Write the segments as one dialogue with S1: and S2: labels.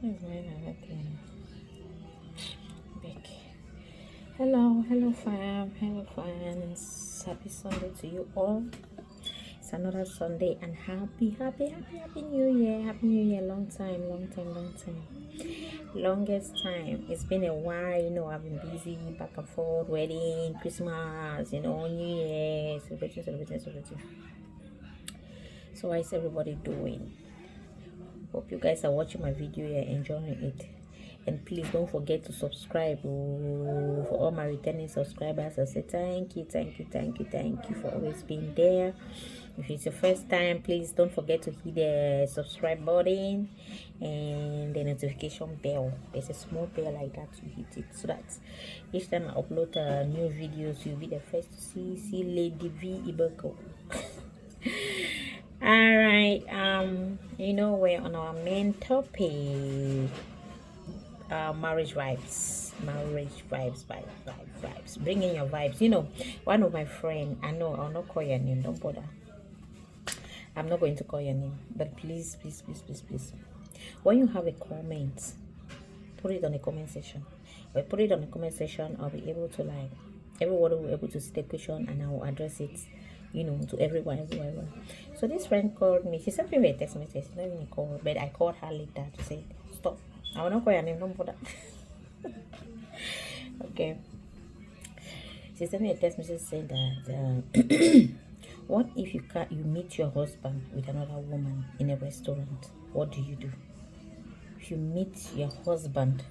S1: Where's my other thing? Back. Hello, fam. Hello, friends. Happy Sunday to you all. It's another Sunday, and happy New Year. Happy New Year. Long time, long time, long time. Longest time. It's been a while. I've been busy back and forth, wedding, Christmas. New Year, celebrating. So, how is everybody doing? Hope you guys are watching my video and enjoying it. And please don't forget to subscribe. For all my returning subscribers, I say thank you for always being there. If it's your first time, please don't forget to hit the subscribe button and the notification bell. There's a small bell like that, you hit it so that each time I upload new videos, you'll be the first to see Lady V Ibeko. All right, we're on our main topic, marriage vibes. Bring in your vibes. One of my friend, I know I'll not call your name, don't bother. I'm not going to call your name, but please, when you have a comment, put it on the comment section. If I put it on the comment section, I'll be able to, everyone will be able to see the question, and I will address it, to everyone. So this friend called me. She sent me a text message, not even a call, but I called her later to say, stop, I will not call your name, don't bother. Okay. She sent me a text message saying that what if you meet your husband with another woman in a restaurant? What do you do? If you meet your husband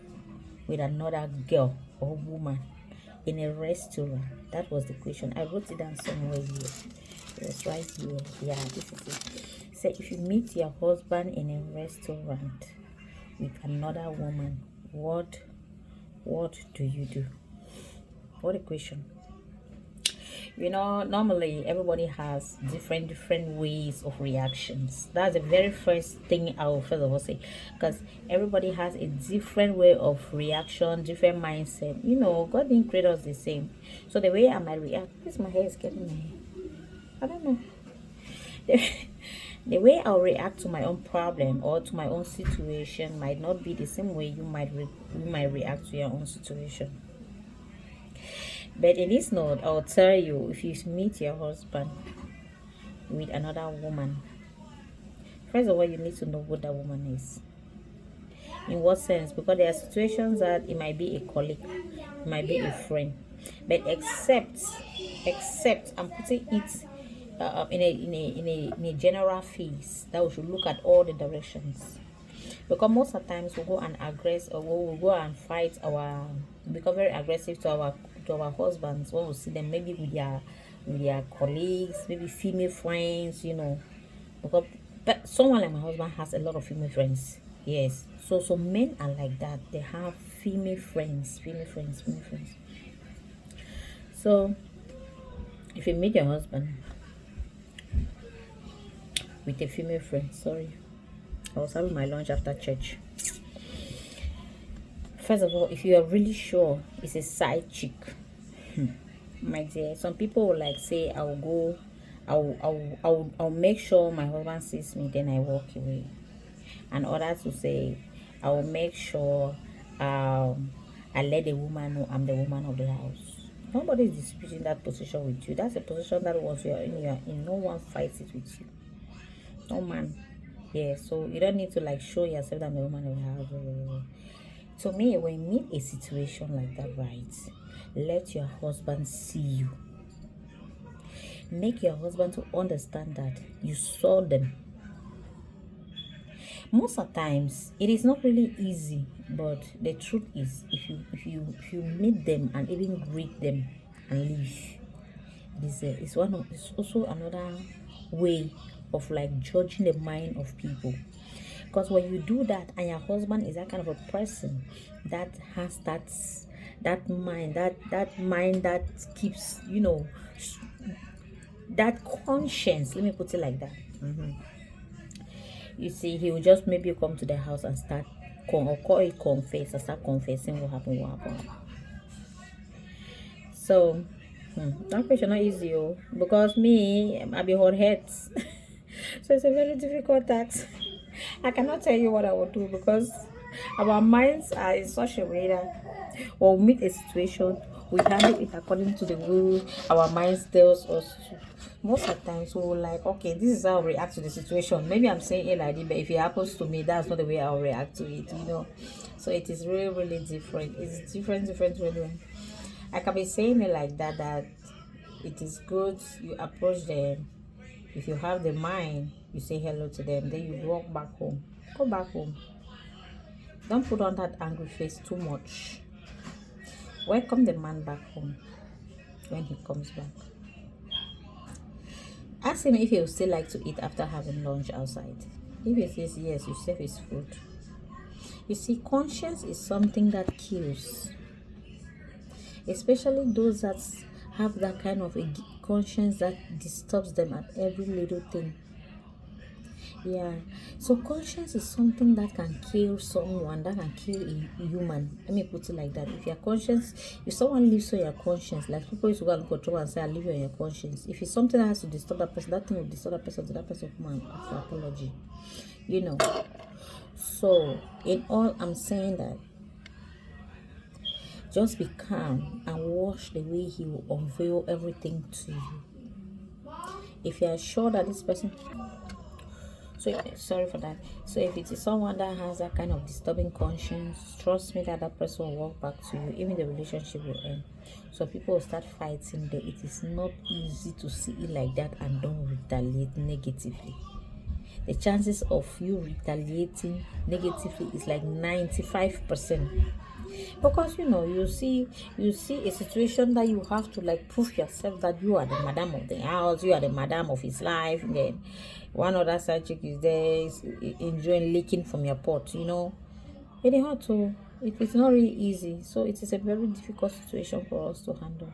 S1: with another girl or woman in a restaurant, that was the question. I wrote it down somewhere here. It was right here. Yeah, this is it. So if you meet your husband in a restaurant with another woman, what do you do? What a question. Normally everybody has different ways of reactions. That's the very first thing I will first of all say, because everybody has a different way of reaction, different mindset. God didn't create us the same. So the way I might react, this my hair is getting my hair. I don't know. The way I'll react to my own problem or to my own situation might not be the same way you might react to your own situation. But in this note, I'll tell you, if you meet your husband with another woman, first of all, you need to know who that woman is. In what sense? Because there are situations that it might be a colleague, it might be a friend, but except I'm putting it in a general phase that we should look at all the directions. Because most of the times we go and aggress, or we'll go and fight become very aggressive to our husbands when we see them, maybe with their colleagues, maybe female friends, because but someone like my husband has a lot of female friends. Yes, so men are like that. They have female friends. So if you meet your husband with a female friend, sorry, I was having my lunch after church. First of all, if you are really sure it's a side chick, my dear, some people will say, I'll make sure my husband sees me, then I walk away. And others will say, I will make sure I let the woman know I'm the woman of the house. Nobody is disputing that position with you. That's a position that once you're in, no one fights it with you. No man. Yeah, so you don't need to show yourself that I'm the woman of the house. To me, when you meet a situation like that, right, let your husband see you. Make your husband to understand that you saw them. Most of the times it is not really easy, but the truth is, if you meet them and even greet them and leave, it's also another way of judging the mind of people. Because when you do that, and your husband is that kind of a person that has that mind that keeps that conscience, let me put it like that. You see, he will just maybe come to the house and start call it confess, and start confessing what happened. So that question not easy, because me, I be hot heads. So it's a very difficult task. I cannot tell you what I will do because our minds are in such a way that when we meet a situation, we handle it according to the way our minds tells us to. Most of the times, we will like, okay, this is how I react to the situation. Maybe I'm saying it like this, but if it happens to me, that's not the way I'll react to it, you know. So it is really, really different. It's different. I can be saying it like that, that it is good you approach them. If you have the mind, you say hello to them, then you walk back home. Go back home. Don't put on that angry face too much. Welcome the man back home when he comes back. Ask him if he would still like to eat after having lunch outside. If he says yes, you serve his food. You see, conscience is something that kills, especially those that have that kind of a conscience that disturbs them at every little thing. Yeah, so conscience is something that can kill someone, that can kill a human. Let me put it like that. If your conscience, if someone lives on your conscience, like people used to go and control and say, I live on your conscience. If it's something that has to disturb that person, that thing will disturb that person to that person come and ask for apology. You know. So in all, I'm saying that just be calm and watch the way he will unveil everything to you. If you are sure that this person, so sorry for that. So if it is someone that has that kind of disturbing conscience, trust me that that person will walk back to you, even the relationship will end. So people will start fighting there. It is not easy to see it like that and don't retaliate negatively. The chances of you retaliating negatively is like 95%. Because you see a situation that you have to like prove yourself that you are the madam of the house, you are the madam of his life, and then one other side chick is there enjoying licking from your pot, it is hard to, it is not really easy, so it is a very difficult situation for us to handle.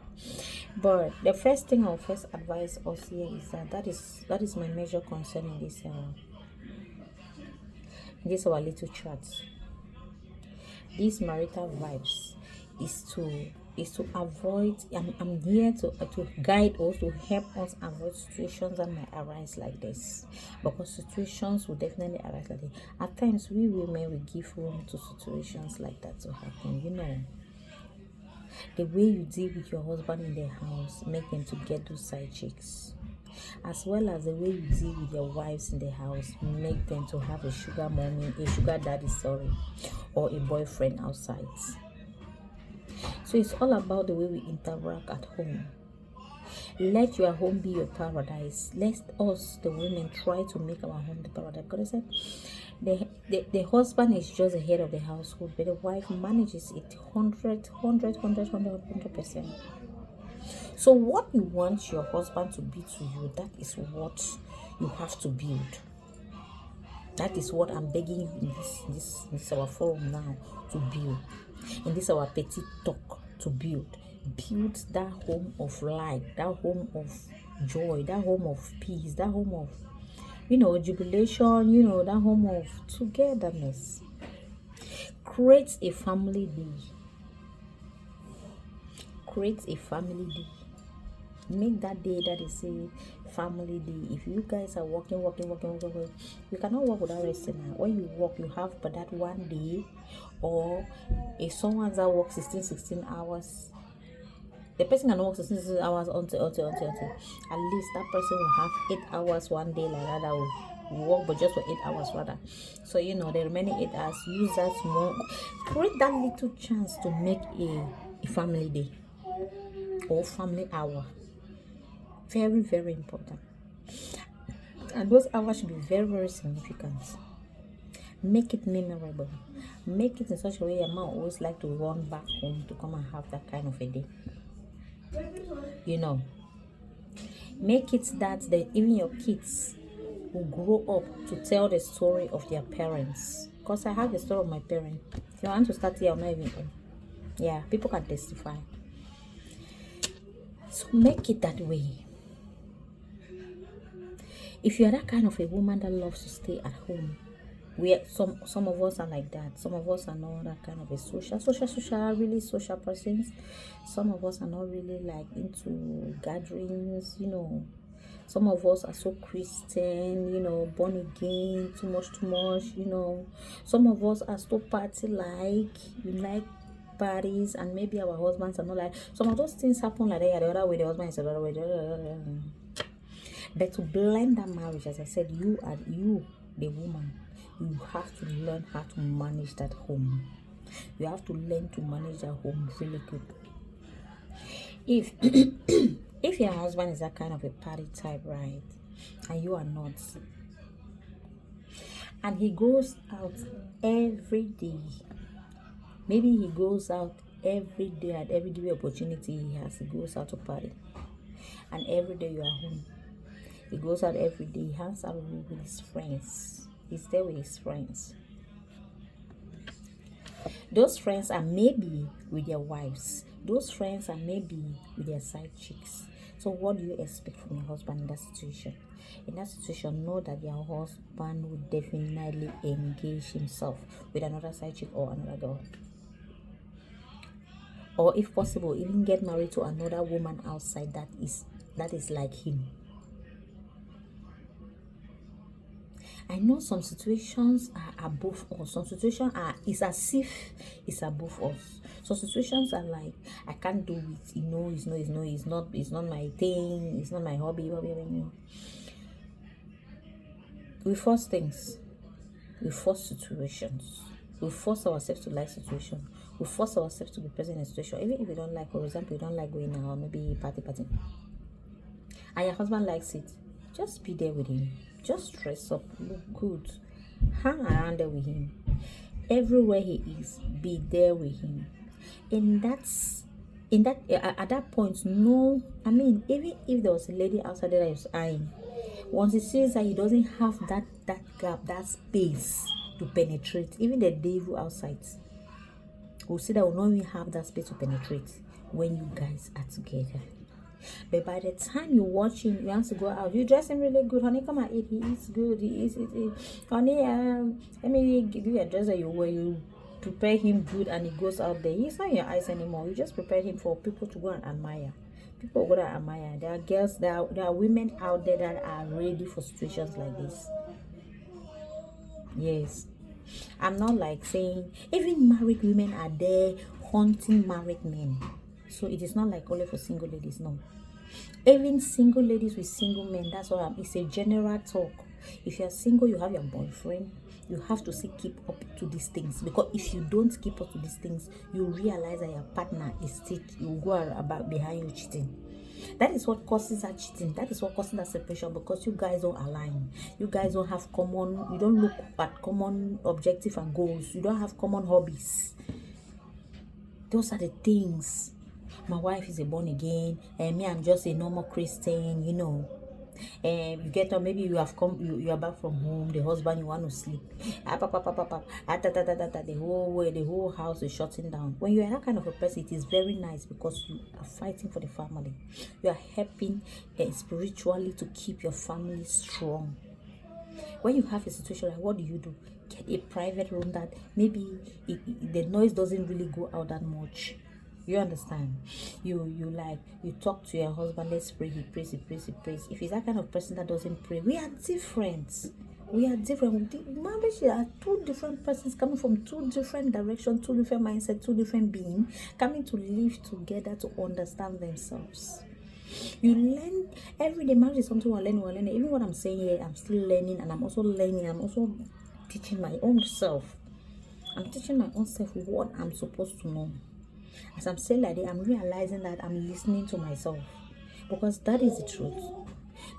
S1: But the first thing I'll first advise us here is that is my major concern in this our little chat. These marital vibes is to avoid. I'm here to guide us, to help us avoid situations that might arise like this, because situations will definitely arise like this. At times we women will give room to situations like that to happen. The way you deal with your husband in the house make them to get those side chicks, as well as the way you deal with your wives in the house make them to have a sugar mommy, a sugar daddy, sorry, or a boyfriend outside. So it's all about the way we interact at home. Let your home be your paradise. Let us, the women, try to make our home the paradise. Because I said the husband is just the head of the household, but the wife manages it 100%. So what you want your husband to be to you, that is what you have to build. That is what I'm begging you in this our forum now to build. In this our petty talk to build. Build that home of light, that home of joy, that home of peace, that home of jubilation, that home of togetherness. Create a family day. Create a family day. Make that day that is a family day. If you guys are working, you cannot work without resting. When you work, you have but that one day, or if someone that works 16 hours, the person can work 16 hours until at least that person will have 8 hours one day like that will work, but just for 8 hours rather. So the remaining 8 hours, use that small, create that little chance to make a family day or family hour. Very, very important. And those hours should be very, very significant. Make it memorable. Make it in such a way your mom always like to run back home to come and have that kind of a day. Make it that even your kids will grow up to tell the story of their parents. Because I have the story of my parents. If you want to start here, I'm not even in. Yeah, people can testify. So make it that way. If you're that kind of a woman that loves to stay at home, some of us are like that. Some of us are not that kind of a really social persons. Some of us are not really like into gatherings, Some of us are so Christian, born again, too much. Some of us are so party like, we like parties, and maybe our husbands are not like. Some of those things happen like that, the other way, the husband is the other way. But to blend that marriage, as I said, you, the woman, you have to learn how to manage that home. You have to learn to manage that home really good. If if your husband is that kind of a party type, right, and you are not, and he goes out every day, maybe he goes out every day, at every day opportunity he has, he goes out to party, and every day you are home, he goes out every day, he hangs out with his friends, he's there with his friends. Those friends are maybe with their wives, those friends are maybe with their side chicks. So what do you expect from your husband in that situation? In that situation, know that your husband will definitely engage himself with another side chick or another girl, or if possible, even get married to another woman outside that is like him. I know some situations are above us. Some situations it's as if it's above us. Some situations are like, I can't do it. It's not my thing. It's not my hobby. We force things. We force situations. We force ourselves to like situation. We force ourselves to be present in a situation. Even if you don't like, for example, you don't like going out, maybe party, and your husband likes it, just be there with him. Just dress up, look good, hang around there with him. Everywhere he is, be there with him. At that point, no, I mean, even if there was a lady outside there that is eyeing, once he sees that he doesn't have that gap, that space to penetrate, even the devil outside will see that will not even have that space to penetrate when you guys are together. But by the time you watch him, you have to go out. You dress him really good, honey. Come and eat. He eats good. He eats it. Honey, let me give you a dress that where you prepare him good, and he goes out there. He's not in your eyes anymore. You just prepare him for people to go and admire. People go to admire. There are girls, there are women out there that are ready for situations like this. Yes, I'm not like saying even married women are there hunting married men. So it is not like only for single ladies, no. Even single ladies with single men, that's what it's a general talk. If you're single, you have your boyfriend, you have to keep up to these things, because if you don't keep up to these things, you realize that your partner is still, you go about behind you cheating. That is what causes that cheating. That is what causes that separation, because you guys don't align. You guys don't have common, you don't look at common objective and goals. You don't have common hobbies. Those are the things. My wife is a born again, and me, I'm just a normal Christian, And you get up, maybe you have come, you are back from home, the husband, you want to sleep. The whole way, the whole house is shutting down. When you are that kind of a person, it is very nice, because you are fighting for the family. You are helping spiritually to keep your family strong. When you have a situation like, what do? Get a private room that maybe the noise doesn't really go out that much. You understand? You talk to your husband, let's pray, he prays. If he's that kind of person that doesn't pray, we are different. Marriage are two different persons coming from two different directions, two different mindsets, two different beings, coming to live together to understand themselves. You learn every day. Marriage is something we're learning. Even what I'm saying here, I'm still learning, and I'm also learning. I'm also teaching my own self. I'm teaching my own self what I'm supposed to know. As I'm saying like that, I'm realizing that I'm listening to myself, because that is the truth.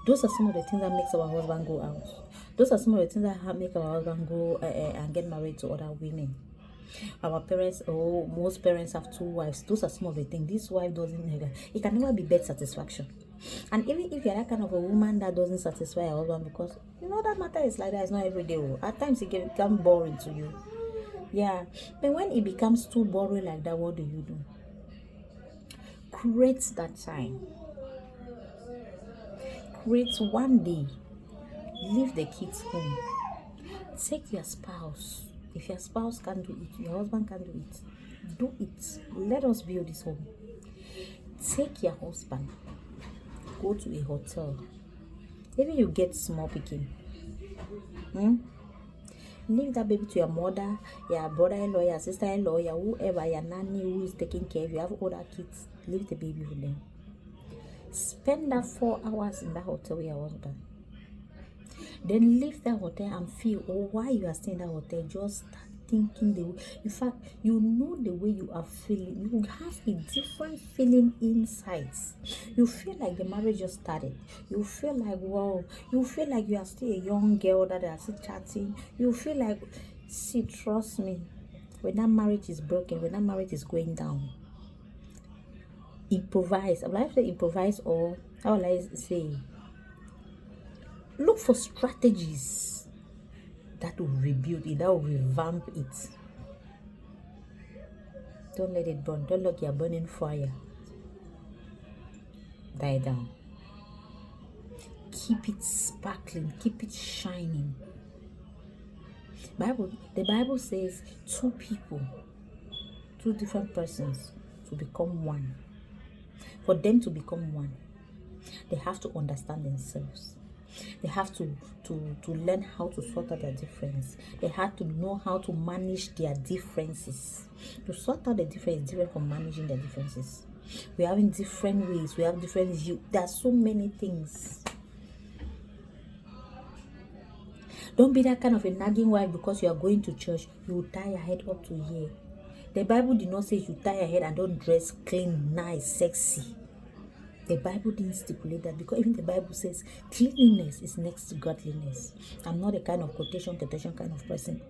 S1: Those are some of the things that makes our husband go out. Those are some of the things that make our husband go and get married to other women. Our parents, most parents have two wives. Those are some of the things. This wife doesn't, it can never be bed satisfaction. And even if you're that kind of a woman that doesn't satisfy your husband, because that matter is like that, it's not every day. At times it can become boring to you. Yeah, but when it becomes too boring like that, what do? Create that time. Create one day. Leave the kids home. Take your spouse. If your spouse can't do it, your husband can't do it, do it. Let us build this home. Take your husband. Go to a hotel. Even you get small picking. Leave that baby to your mother, your brother-in-law, your sister-in-law, your whoever, your nanny who is taking care of you. Have older kids, leave the baby with them. Spend that 4 hours in that hotel with your husband. Then leave that hotel and feel, oh, why you are staying in that hotel, just start thinking the way. In fact, you know the way you are feeling. You have a different feeling inside. You feel like the marriage just started. You feel like, wow. You feel like you are still a young girl that are still chatting. You feel like, see, trust me, when that marriage is broken, when that marriage is going down, improvise. I'm like to improvise, or how will I say? Look for strategies that will rebuild it, that will revamp it. Don't let it burn. Don't let your burning fire die down. Keep it sparkling. Keep it shining. The Bible says 2 people, 2 different persons to become one. For them to become one, they have to understand themselves. They have to learn how to sort out their difference. They have to know how to manage their differences. To sort out the difference is different from managing their differences. We're having different ways. We have different views. There are so many things. Don't be that kind of a nagging wife because you are going to church. You will tie your head up to here. The Bible did not say you tie your head and don't dress clean, nice, sexy. The Bible didn't stipulate that, because even the Bible says cleanliness is next to godliness. I'm not a kind of quotation kind of person.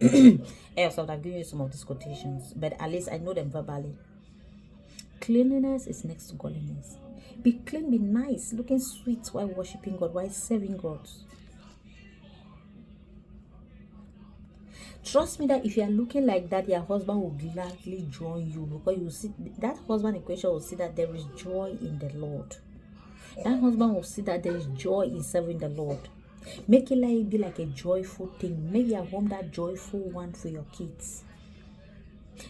S1: Else I would have given you some of these quotations, but at least I know them verbally. Cleanliness is next to godliness. Be clean, be nice, looking sweet while worshiping God, while serving God. Trust me that if you are looking like that, your husband will gladly join you, because you will see that husband in question will see that there is joy in the Lord. That husband will see that there is joy in serving the Lord. Make it be like a joyful thing. Make your home that joyful one for your kids.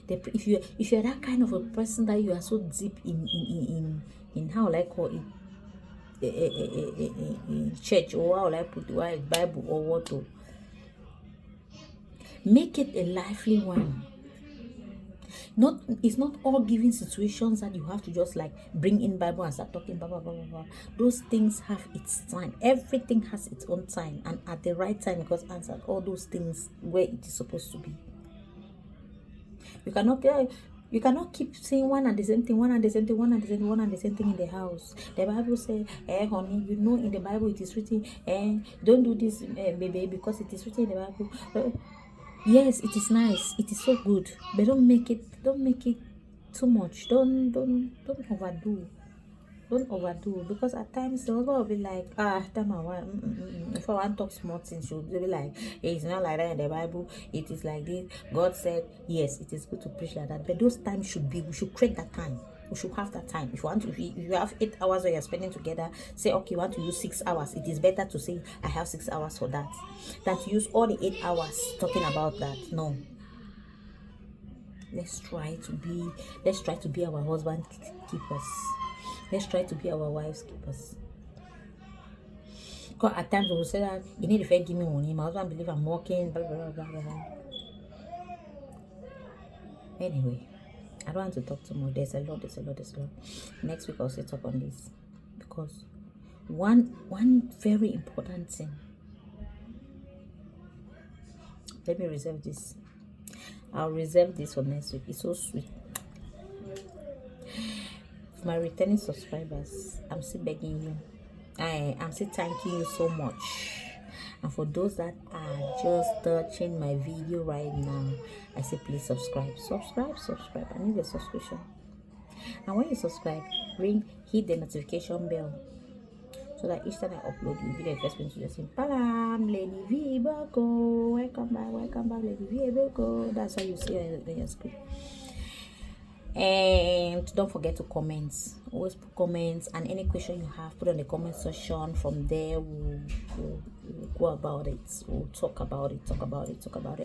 S1: If you're that kind of a person that you are so deep in how will I call it, church, or how will I put it, Bible or what, make it a lively one. It's not all given situations that you have to just like bring in Bible and start talking blah blah blah blah blah. Those things have its time. Everything has its own time, and at the right time God answered all those things where it is supposed to be. You cannot keep saying one and the same thing in the house. The Bible says, honey, you know in the Bible it is written, don't do this, baby, because it is written in the Bible. Yes, it is nice. It is so good, but don't make it too much. Don't overdo. Don't overdo, because at times the husband will be like, tell my wife, if I want to talk small things, she'll be like, hey, it's not like that in the Bible. It is like this. God said, yes, it is good to preach like that, but those times we should create that time. We should have that time. If you have 8 hours where you're spending together, say, okay, you want to use 6 hours. It is better to say, I have 6 hours for that, than to use all the 8 hours talking about that. No. Let's try to be our husband keepers. Let's try to be our wives keepers. Because at times we will say that you need to give me money. My husband believe I'm working, blah blah blah blah blah. Anyway, I don't want to talk too much. There's a lot. Next week I'll set up on this, because one very important thing. Let me reserve this. I'll reserve this for next week. It's so sweet. For my returning subscribers, I'm still begging you. I'm still thanking you so much. And for those that are just touching my video right now, I say please subscribe. I need a subscription. And when you subscribe, hit the notification bell, so that each time I upload, you'll be the first person to just say, "Palam, Lady V Boko, welcome back, Lady V Boko." That's how you see it on your screen. And don't forget to comment. Always put comments, and any question you have, put on the comment section. From there we'll go about it. We'll talk about it.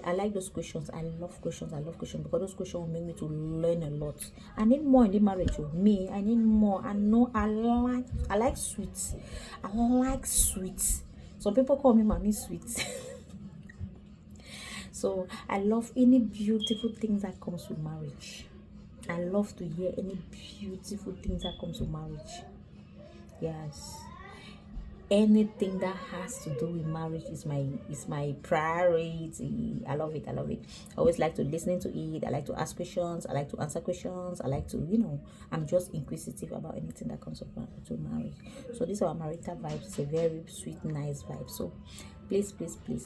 S1: I like those questions. I love questions because those questions will make me to learn a lot. I need more in the marriage. I need more. I know I like sweets. Some people call me mommy sweet. So I love any beautiful things that comes with marriage. I love to hear any beautiful things that comes with marriage. Yes, anything that has to do with marriage is my priority. I love it. I love it. I always like to listen to it. I like to ask questions. I like to answer questions. I like to, I'm just inquisitive about anything that comes up to marriage. So this is our marital vibes. It's a very sweet, nice vibe. So please, please, please,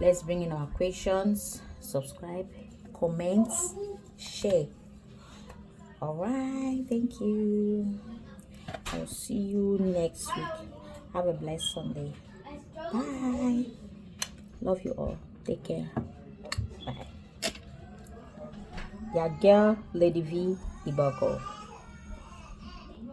S1: let's bring in our questions. Subscribe, comments, share. All right, thank you. I'll see you next week. Have a blessed Sunday. Bye. Love you all. Take care. Bye. Your girl, Lady V Iboko.